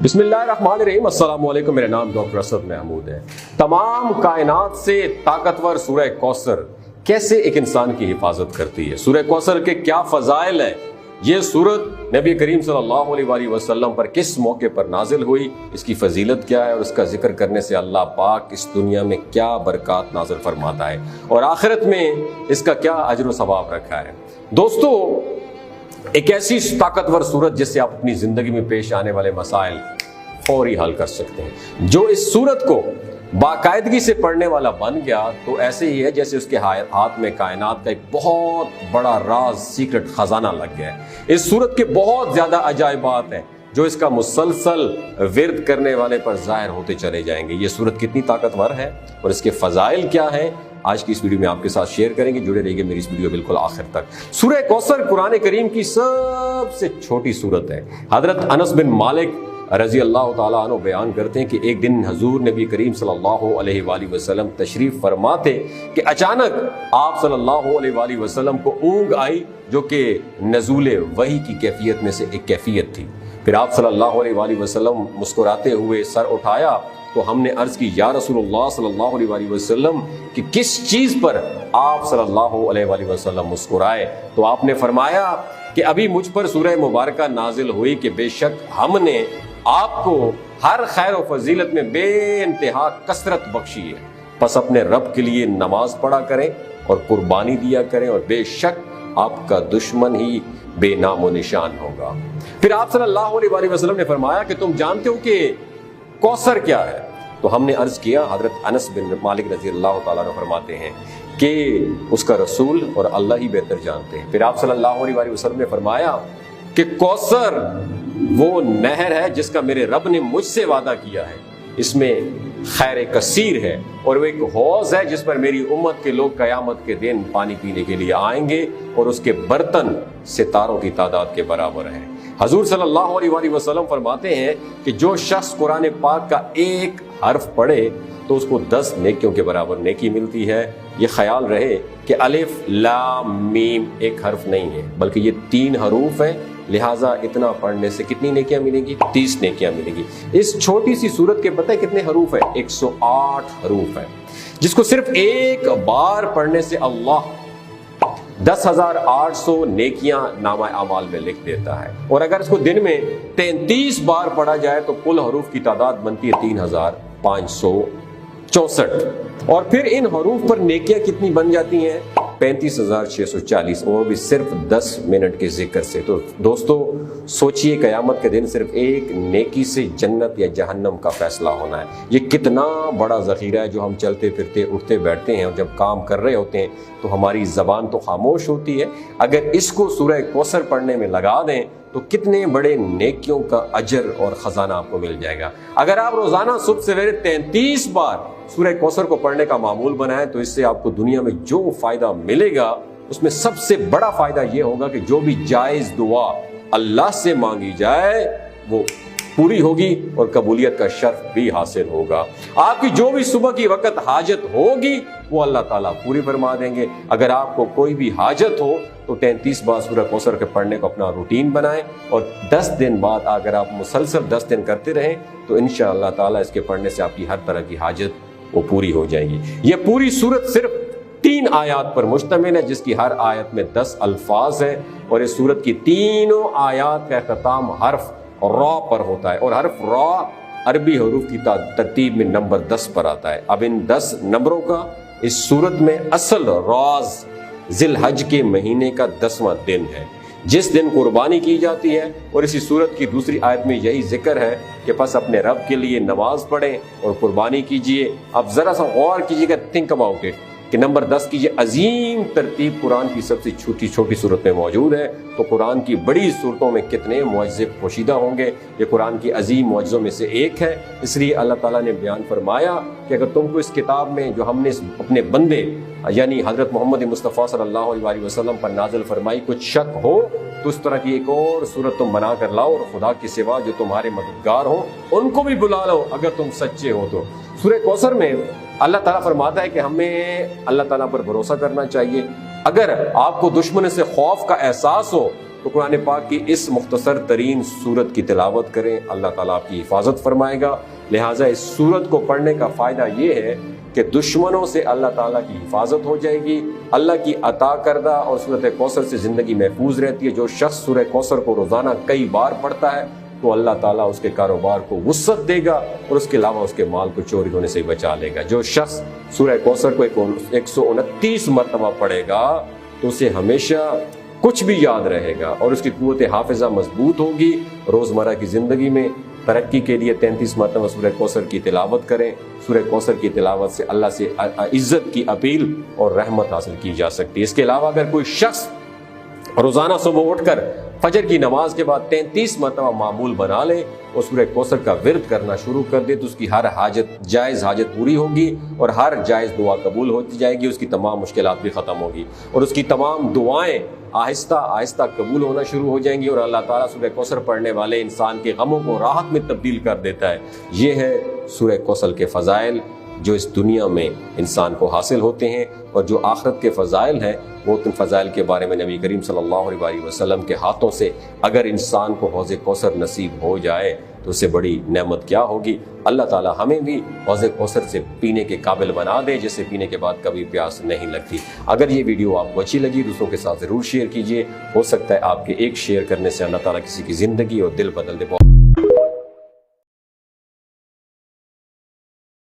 बिस्मिल्लाहिर्रहमानिर्रहीम। अस्सलाम वालेकुम। मेरा नाम डॉक्टर असद महमूद है। तमाम कायनात से ताकतवर सूरह कौसर कैसे एक इंसान की हिफाजत करती है, सूरह कौसर के क्या फजाइल है, ये सूरत नबी करीम सल्लल्लाहु अलैहि वसल्लम पर किस मौके पर नाजिल हुई, इसकी फजीलत क्या है और उसका जिक्र करने से अल्लाह पाक इस दुनिया में क्या बरकत नाजिल फरमाता है और आखिरत में इसका क्या अजर व सवाब रखा है। दोस्तों, एक ऐसी ताकतवर सूरत जिससे आप अपनी जिंदगी में पेश आने वाले मसाइल फौरी हल कर सकते हैं। जो इस सूरत को बाकायदगी से पढ़ने वाला बन गया तो ऐसे ही है जैसे उसके हाथ में कायनात का एक बहुत बड़ा राज, सीक्रेट खजाना लग गया है। इस सूरत के बहुत ज्यादा अजायबात हैं जो इसका मुसलसल विर्द करने वाले पर जाहिर होते चले जाएंगे। ये सूरत कितनी ताकतवर है और इसके फजाइल क्या है, आज की इस वीडियो में आपके साथ शेयर करेंगे। जुड़े रहिए मेरी इस वीडियो बिल्कुल आखिर तक। सूरह कौसर कुरान करीम की सबसे छोटी सूरत है। हजरत अनस बिन मालिक रजी अल्लाह ताला अन्हु बयान करते हैं कि एक दिन हजूर नबी करीम सल्लल्लाहु अलैहि वसल्लम तशरीफ फरमा थे कि अचानक आप सल्लल्लाहु अलैहि वसल्लम को ऊँग आई जो कि नज़ूल वही की कैफियत में से एक कैफियत थी। फिर आप सल्लल्लाहु अलैहि वसल्लम मुस्कुराते हुए सर उठाया तो हमने अर्ज की, या रसूलुल्लाह सल्लल्लाहु अलैहि वसल्लम कि किस चीज पर आप सल्लल्लाहु अलैहि वसल्लम मुस्कुराए। तो आपने फरमाया कि अभी मुझ पर सूरह मुबारका नाजिल हुई कि बेशक हमने आपको हर खैर और फजीलत में बेइंतहा कसरत बख्शी है, बस अपने रब के लिए नमाज पढ़ा करें और कुर्बानी दिया करें और बेशक आपका दुश्मन ही बेनामो निशान होगा। फिर आप सल्लल्लाहु अलैहि वसल्लम ने फरमाया कि तुम जानते हो कि कौसर क्या है। तो हमने अर्ज किया, हजरत अनस बिन मालिक रजी अल्लाह ताला अन्हु फरमाते हैं कि उसका रसूल और अल्लाह ही बेहतर जानते हैं। फिर आप सल्लल्लाहु अलैहि वसल्लम ने फरमाया कि कौसर वो नहर है जिसका मेरे रब ने मुझसे वादा किया है, इसमें खैर कसीर है और वो एक हौज है जिस पर मेरी उम्मत के लोग कयामत के दिन पानी पीने के लिए आएंगे और उसके बर्तन सितारों की तादाद के बराबर है। हजूर सल्लल्लाहु अलैहि वसल्लम फरमाते हैं कि जो शख्स कुरान पाक का एक हर्फ पढ़े तो उसको 10 नेकियों के बराबर नेकी मिलती है। ये ख्याल रहे कि अलिफ लाम मीम एक हर्फ नहीं है बल्कि ये 3 हरूफ है, लिहाजा इतना पढ़ने से कितनी नेकियां मिलेंगी? 30 नेकियां मिलेंगी। इस छोटी सी सूरत के पता है कितने हरूफ है? 108 हरूफ है, जिसको सिर्फ एक बार पढ़ने से अल्लाह 10,800 नेकियां नामा अमाल में लिख देता है और अगर इसको दिन में 33 बार पढ़ा जाए तो कुल हरूफ की तादाद बनती है 3,564 और फिर इन हरूफ पर नेकियां कितनी बन जाती हैं? 35,640 और भी सिर्फ 10 मिनट के जिक्र से। तो दोस्तों सोचिए, कयामत के दिन सिर्फ एक नेकी से जन्नत या जहन्नम का फैसला होना है। ये कितना बड़ा ज़ख़ीरा है जो हम चलते फिरते उठते बैठते हैं और जब काम कर रहे होते हैं तो हमारी ज़बान तो खामोश होती है। अगर इसको सूरह कौसर पढ़ने में लगा दें तो कितने बड़े नेकियों का अजर और ख़जाना आपको मिल जाएगा। अगर आप रोज़ाना सुबह सवेरे 33 बार सूरह कौसर को पढ़ने का मामूल बनाएं तो इससे आपको दुनिया में जो फ़ायदा मिलेगा उसमें सबसे बड़ा फ़ायदा ये होगा कि जो भी जायज़ दुआ अल्लाह से मांगी जाए वो पूरी होगी और कबूलियत का शर्फ भी हासिल होगा। आपकी जो भी सुबह की वक़्त हाजत होगी वो अल्लाह ताला पूरी फरमा देंगे। अगर आपको कोई भी हाजत हो तो 33 बार सूरह कौसर के पढ़ने को अपना रूटीन बनाएं और 10 दिन बाद अगर आप मुसलसल 10 दिन करते रहें तो इंशाअल्लाह ताला इसके पढ़ने से आपकी हर तरह की हाजत वो पूरी हो जाएगी। ये पूरी सूरत सिर्फ 3 आयात पर मुश्तमिल है जिसकी हर आयत में 10 अल्फाज है और इस सूरत की तीनों आयात का इख्तिताम हर्फ रॉ पर होता है और हर्फ रॉ अरबी हरूफ की तरतीब में नंबर 10 पर आता है। अब इन 10 नंबरों का इस सूरत में असल राज जिलहज के महीने का 10वां दिन है जिस दिन कुर्बानी की जाती है और इसी सूरत की दूसरी आयत में यही जिक्र है कि बस अपने रब के लिए नमाज पढ़ें और कुर्बानी कीजिए। अब जरा सा गौर कीजिएगा, थिंक अबाउट इट कि नंबर 10 की ये अजीम तरतीब कुरान की सबसे छोटी छोटी सूरत में मौजूद है। तो कुरान की बड़ी सूरतों में कितने मुअज्ज़े पोशीदा होंगे। ये कुरान की अजीम मुअज्ज़ों में से एक है। इसलिए अल्लाह ताला ने बयान फरमाया कि अगर तुमको इस किताब में जो हमने अपने बंदे यानी हज़रत मोहम्मद मुस्तफ़ा सल्लल्लाहु अलैहि वसल्लम पर नाज़िल फरमाई कुछ शक हो तो उस तरह की एक और सूरत तुम बना कर लाओ और खुदा के सिवा जो तुम्हारे मददगार हो उनको भी बुला लो अगर तुम सच्चे हो तो। सूरह कौसर में अल्लाह ताला फरमाता है कि हमें अल्लाह ताला पर भरोसा करना चाहिए। अगर आपको दुश्मन से खौफ का एहसास हो تو قرآن پاک کی اس مختصر ترین سورت کی تلاوت کریں، اللہ تعالیٰ آپ کی حفاظت فرمائے گا۔ لہٰذا اس سورت کو پڑھنے کا فائدہ یہ ہے کہ دشمنوں سے اللہ تعالیٰ کی حفاظت ہو جائے گی، اللہ کی عطا کردہ اور سورۃ کوثر سے زندگی محفوظ رہتی ہے۔ جو شخص سورہ کوثر کو روزانہ کئی بار پڑھتا ہے تو اللہ تعالیٰ اس کے کاروبار کو وسعت دے گا اور اس کے علاوہ اس کے مال کو چوری ہونے سے بچا لے گا۔ جو شخص سورہ کوثر کو 129 مرتبہ پڑھے گا تو اسے ہمیشہ کچھ بھی یاد رہے گا اور اس کی قوت حافظہ مضبوط ہوگی۔ روزمرہ کی زندگی میں ترقی کے لیے 33 مرتبہ سورہ کوثر کی تلاوت کریں۔ سورہ کوثر کی تلاوت سے اللہ سے عزت کی اپیل اور رحمت حاصل کی جا سکتی ہے۔ اس کے علاوہ اگر کوئی شخص روزانہ صبح اٹھ کر فجر کی نماز کے بعد 33 مرتبہ معمول بنا لے اور سورہ کوثر کا ورد کرنا شروع کر دے تو اس کی ہر حاجت جائز حاجت پوری ہوگی اور ہر جائز دعا قبول ہوتی جائے گی، اس کی تمام مشکلات بھی ختم ہوگی اور اس کی تمام دعائیں آہستہ آہستہ قبول ہونا شروع ہو جائیں گی اور اللہ تعالیٰ سورہ کوثر پڑھنے والے انسان کے غموں کو راحت میں تبدیل کر دیتا ہے۔ یہ ہے سورہ کوثر کے فضائل جو اس دنیا میں انسان کو حاصل ہوتے ہیں، اور جو آخرت کے فضائل ہیں وہ ان فضائل کے بارے میں نبی کریم صلی اللہ علیہ وسلم کے ہاتھوں سے اگر انسان کو حوض کوثر نصیب ہو جائے تو اس سے بڑی نعمت کیا ہوگی۔ اللہ تعالیٰ ہمیں بھی حوض کوثر سے پینے کے قابل بنا دے جسے پینے کے بعد کبھی پیاس نہیں لگتی۔ اگر یہ ویڈیو آپ کو اچھی لگی دوسروں کے ساتھ ضرور شیئر کیجیے، ہو سکتا ہے آپ کے ایک شیئر کرنے سے اللہ تعالیٰ کسی کی زندگی اور دل بدل دے۔